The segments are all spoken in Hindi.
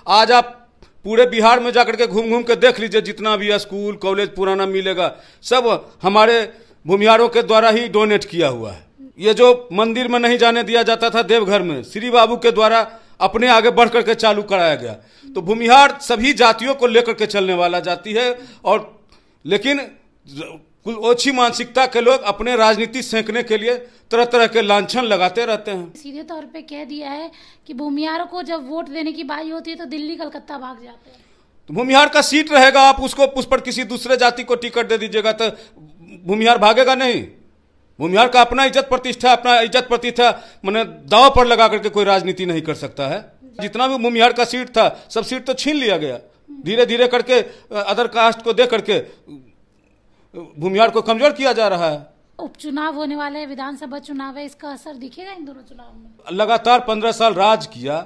आज आप पूरे बिहार में जाकर के घूम घूम के देख लीजिए, जितना भी स्कूल कॉलेज पुराना मिलेगा सब हमारे भूमिहारों के द्वारा ही डोनेट किया हुआ है। ये जो मंदिर में नहीं जाने दिया जाता था देवघर में, श्री बाबू के द्वारा अपने आगे बढ़ करके चालू कराया गया। तो भूमिहार सभी जातियों को लेकर के चलने वाला जाति है, और लेकिन कुल ओछी मानसिकता के लोग अपने राजनीति सेंकने के लिए तरह तरह के लांछन लगाते रहते हैं। सीधे तौर पे कह दिया है कि भूमिहारों को जब वोट देने की बारी होती है तो दिल्ली कलकत्ता भाग जाते हैं। तो भूमिहार का सीट रहेगा, आप उसको उस पर किसी दूसरे जाति को टिकट दे दीजिएगा तो भूमिहार भागेगा नहीं। भूमिहार का अपना इज्जत प्रतिष्ठा मैंने दांव पर लगा करके कोई राजनीति नहीं कर सकता है। जितना भी भूमिहार का सीट था सब सीट तो छीन लिया गया, धीरे धीरे करके अदर कास्ट को दे करके भूमिहार को कमजोर किया जा रहा है। उपचुनाव होने वाले हैं, विधानसभा चुनाव है, इसका असर दिखेगा इन दोनों चुनाव में? लगातार 15 साल राज किया,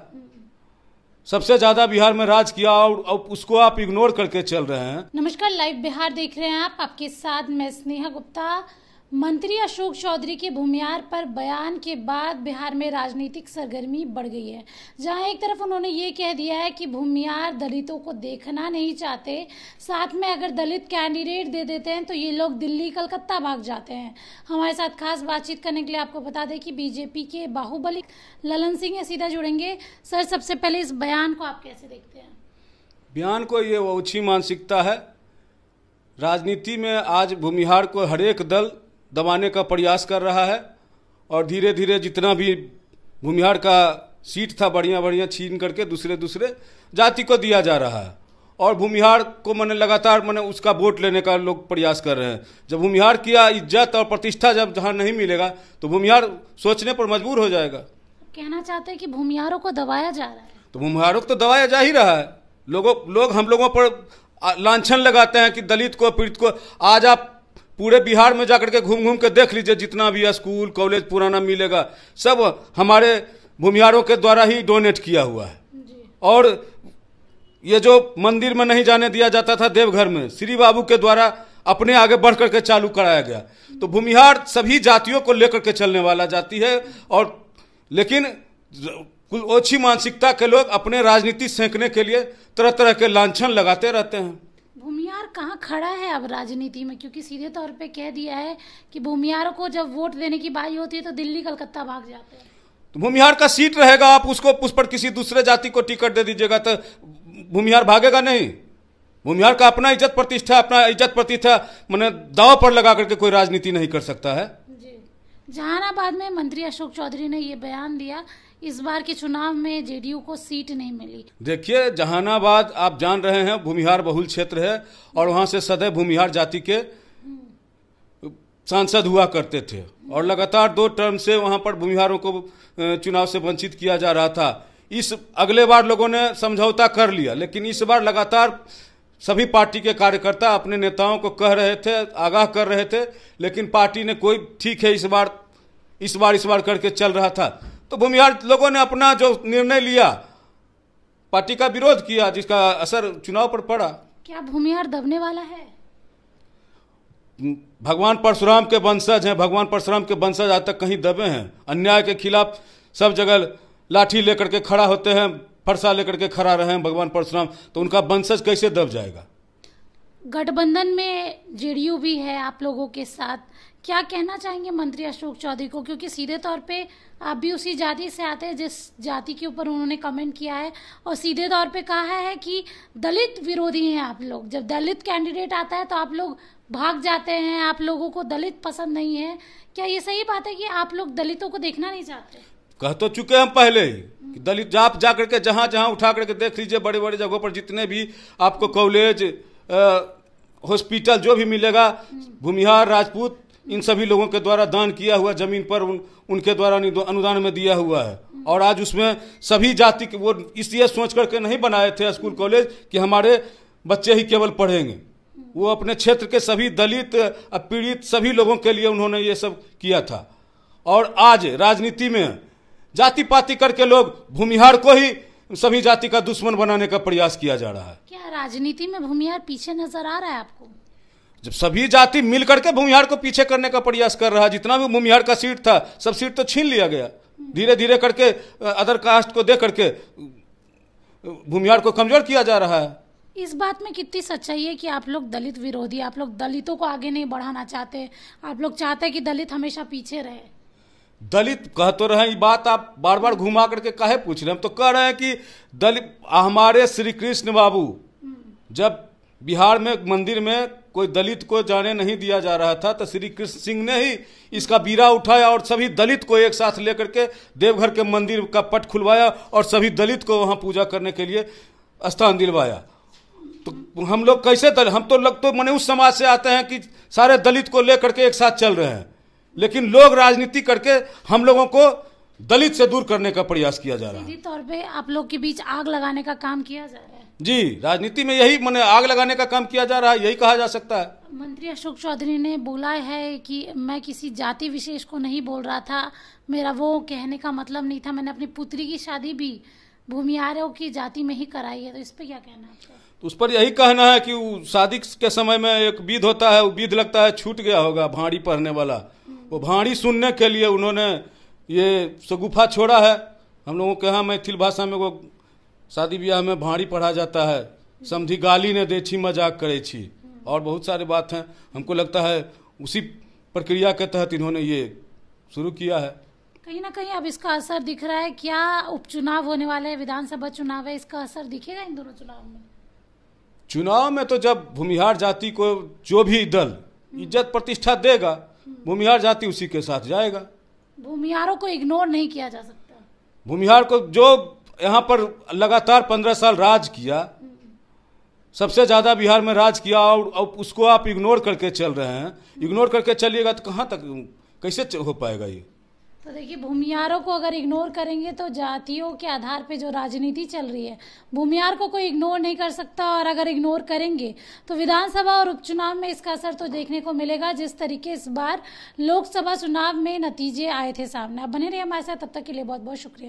सबसे ज्यादा बिहार में राज किया, और उसको आप इग्नोर करके चल रहे हैं। नमस्कार, लाइव बिहार देख रहे हैं आप, आपके साथ मैं स्नेहा गुप्ता। मंत्री अशोक चौधरी के भूमिहार पर बयान के बाद बिहार में राजनीतिक सरगर्मी बढ़ गई है, जहां एक तरफ उन्होंने ये कह दिया है कि भूमिहार दलितों को देखना नहीं चाहते, साथ में अगर दलित कैंडिडेट दे देते हैं तो ये लोग दिल्ली कलकत्ता भाग जाते हैं। हमारे साथ खास बातचीत करने के लिए आपको बता दें कि बीजेपी के बाहुबली ललन सिंह सीधा जुड़ेंगे। सर, सबसे पहले इस बयान को आप कैसे देखते हैं? बयान को ये ओछी मानसिकता है। राजनीति में आज भूमिहार को हरेक दल दबाने का प्रयास कर रहा है, और धीरे धीरे जितना भी भूमिहार का सीट था बढ़िया बढ़िया छीन करके दूसरे जाति को दिया जा रहा है, और भूमिहार को लगातार उसका वोट लेने का लोग प्रयास कर रहे हैं। जब भूमिहार की इज्जत और प्रतिष्ठा जब जहाँ नहीं मिलेगा तो भूमिहार सोचने पर मजबूर हो जाएगा। कहना चाहते हैं कि भूमिहारों को दबाया जा रहा है, तो भूमिहारों को तो दबाया जा ही रहा है। लोग हम लोगों पर लांछन लगाते हैं कि दलित को पीड़ित को। आज आप पूरे बिहार में जाकर के घूम घूम के देख लीजिए, जितना भी स्कूल कॉलेज पुराना मिलेगा सब हमारे भूमिहारों के द्वारा ही डोनेट किया हुआ है। और ये जो मंदिर में नहीं जाने दिया जाता था देवघर में, श्री बाबू के द्वारा अपने आगे बढ़ करके चालू कराया गया। तो भूमिहार सभी जातियों को लेकर के चलने वाला जाति है, और लेकिन कुल ओछी मानसिकता के लोग अपने राजनीति सेंकने के लिए तरह तरह के लांछन लगाते रहते हैं। भूमिहार कहाँ खड़ा है अब राजनीति में? क्योंकि सीधे तौर पे कह दिया है कि भूमिहारों को जब वोट देने की बारी होती है तो दिल्ली कलकत्ता भाग जाते हैं। तो भूमिहार का सीट रहेगा, आप उसको उस पर किसी दूसरे जाति को टिकट दे दीजिएगा तो भूमिहार भागेगा नहीं। भूमिहार का अपना इज्जत प्रतिष्ठा मैंने दांव पर लगा करके कोई राजनीति नहीं कर सकता है। जहानाबाद में मंत्री अशोक चौधरी ने ये बयान दिया, इस बार के चुनाव में जेडीयू को सीट नहीं मिली। देखिए, जहानाबाद आप जान रहे हैं भूमिहार बहुल क्षेत्र है, और वहां से सदैव भूमिहार जाति के सांसद हुआ करते थे, और लगातार 2 टर्म से वहां पर भूमिहारों को चुनाव से वंचित किया जा रहा था। अगले बार लोगों ने समझौता कर लिया, लेकिन इस बार लगातार सभी पार्टी के कार्यकर्ता अपने नेताओं को कह रहे थे, आगाह कर रहे थे, लेकिन पार्टी ने कोई ठीक है इस बार करके चल रहा था। तो भूमिहार लोगों ने अपना जो निर्णय लिया, पार्टी का विरोध किया, जिसका असर चुनाव पर पड़ा। क्या भूमिहार दबने वाला है? भगवान परशुराम के वंशज हैं, भगवान परशुराम के वंशज आज तक कहीं दबे हैं? अन्याय के खिलाफ सब जगह लाठी लेकर के खड़ा होते हैं, फरसा लेकर के खड़ा रहे हैं भगवान परशुराम, तो उनका वंशज कैसे दब जाएगा? गठबंधन में जेडीयू भी है आप लोगों के साथ, क्या कहना चाहेंगे मंत्री अशोक चौधरी को? क्योंकि सीधे तौर पे आप भी उसी जाति से आते हैं जिस जाति के ऊपर उन्होंने कमेंट किया है, और सीधे तौर पे कहा है कि दलित विरोधी हैं आप लोग। जब दलित कैंडिडेट आता है तो आप लोग भाग जाते हैं, आप लोगों को दलित पसंद नहीं है। क्या ये सही बात है कि आप लोग दलितों को देखना नहीं चाहते? कह तो चुके हम पहले ही कि दलित आप जा करके जहां जहां उठा करके देख लीजिए, बड़े बड़े जगहों पर जितने भी आपको कॉलेज हॉस्पिटल जो भी मिलेगा, भूमिहार राजपूत इन सभी लोगों के द्वारा दान किया हुआ जमीन पर उनके द्वारा अनुदान में दिया हुआ है। और आज उसमें सभी जाति के वो इसलिए सोच करके नहीं बनाए थे स्कूल कॉलेज कि हमारे बच्चे ही केवल पढ़ेंगे। वो अपने क्षेत्र के सभी दलित पीड़ित सभी लोगों के लिए उन्होंने ये सब किया था। और आज राजनीति में जाति पाति करके लोग भूमिहार को ही सभी जाति का दुश्मन बनाने का प्रयास किया जा रहा है। क्या राजनीति में भूमिहार पीछे नजर आ रहा है आपको? जब सभी जाति मिल करके भूमिहार को पीछे करने का प्रयास कर रहा है, जितना भी भूमिहार का सीट था सब सीट तो छीन लिया गया, धीरे धीरे करके अदर कास्ट को दे करके भूमिहार को कमजोर किया जा रहा है। इस बात में कितनी सच्चाई है कि आप लोग दलित विरोधी, आप लोग दलितों को आगे नहीं बढ़ाना चाहते, आप लोग चाहते हैं कि दलित हमेशा पीछे रहे? दलित कह तो रहे हैं, ये बात आप बार बार घुमा करके काहे पूछ रहे हैं? हम तो कह रहे हैं कि दलित, हमारे श्री कृष्ण बाबू जब बिहार में मंदिर में कोई दलित को जाने नहीं दिया जा रहा था तो श्री कृष्ण सिंह ने ही इसका बीड़ा उठाया और सभी दलित को एक साथ लेकर के देवघर के मंदिर का पट खुलवाया और सभी दलित को वहां पूजा करने के लिए स्थान दिलवाया। तो हम लोग कैसे हम तो लोग तो मैंने उस समाज से आते हैं कि सारे दलित को लेकर के एक साथ चल रहे हैं, लेकिन लोग राजनीति करके हम लोगों को दलित से दूर करने का प्रयास किया जा रहा है। सीधी तौर पे आप लोग के बीच आग लगाने का काम किया जा रहा है। जी, राजनीति में यही मैंने आग लगाने का काम किया जा रहा है, यही कहा जा सकता है। मंत्री अशोक चौधरी ने बोला है कि मैं किसी जाति विशेष को नहीं बोल रहा था, मेरा वो कहने का मतलब नहीं था, मैंने अपनी पुत्री की शादी भी भूमिहारों की जाति में ही कराई है। तो इस पर क्या कहना है? तो उस पर यही कहना है कि शादी के समय में एक विध होता है, वो विध लगता है छूट गया होगा, भाड़ी पढ़ने वाला, वो भाड़ी सुनने के लिए उन्होंने ये सगुफा छोड़ा है। हम लोगों के यहाँ मैथिल भाषा में वो शादी ब्याह में भाड़ी पढ़ा जाता है, समझी गाली ने दे छी मजाक करे छी, और बहुत सारे बात हैं। हमको लगता है उसी प्रक्रिया के तहत इन्होंने ये शुरू किया है। कहीं ना कहीं अब इसका असर दिख रहा है क्या? उपचुनाव होने वाले हैं, विधानसभा चुनाव है, इसका असर दिखेगा इन दोनों चुनाव में? चुनाव में तो जब भूमिहार जाति को जो भी दल इज्जत प्रतिष्ठा देगा, भूमिहार जाति उसी के साथ जाएगा। भूमिहारों को इग्नोर नहीं किया जा सकता। भूमिहार को जो यहाँ पर लगातार 15 साल राज किया, सबसे ज्यादा बिहार में राज किया, और उसको आप इग्नोर करके चल रहे हैं। इग्नोर करके चलिएगा तो कहाँ तक, कैसे हो पाएगा ये? तो देखिए, भूमिहारों को अगर इग्नोर करेंगे तो जातियों के आधार पे जो राजनीति चल रही है, भूमिहार को कोई इग्नोर नहीं कर सकता। और अगर इग्नोर करेंगे तो विधानसभा और उपचुनाव में इसका असर तो देखने को मिलेगा, जिस तरीके इस बार लोकसभा चुनाव में नतीजे आए थे सामने। अब बने रहिए हमारे साथ, तब तक के लिए बहुत बहुत शुक्रिया।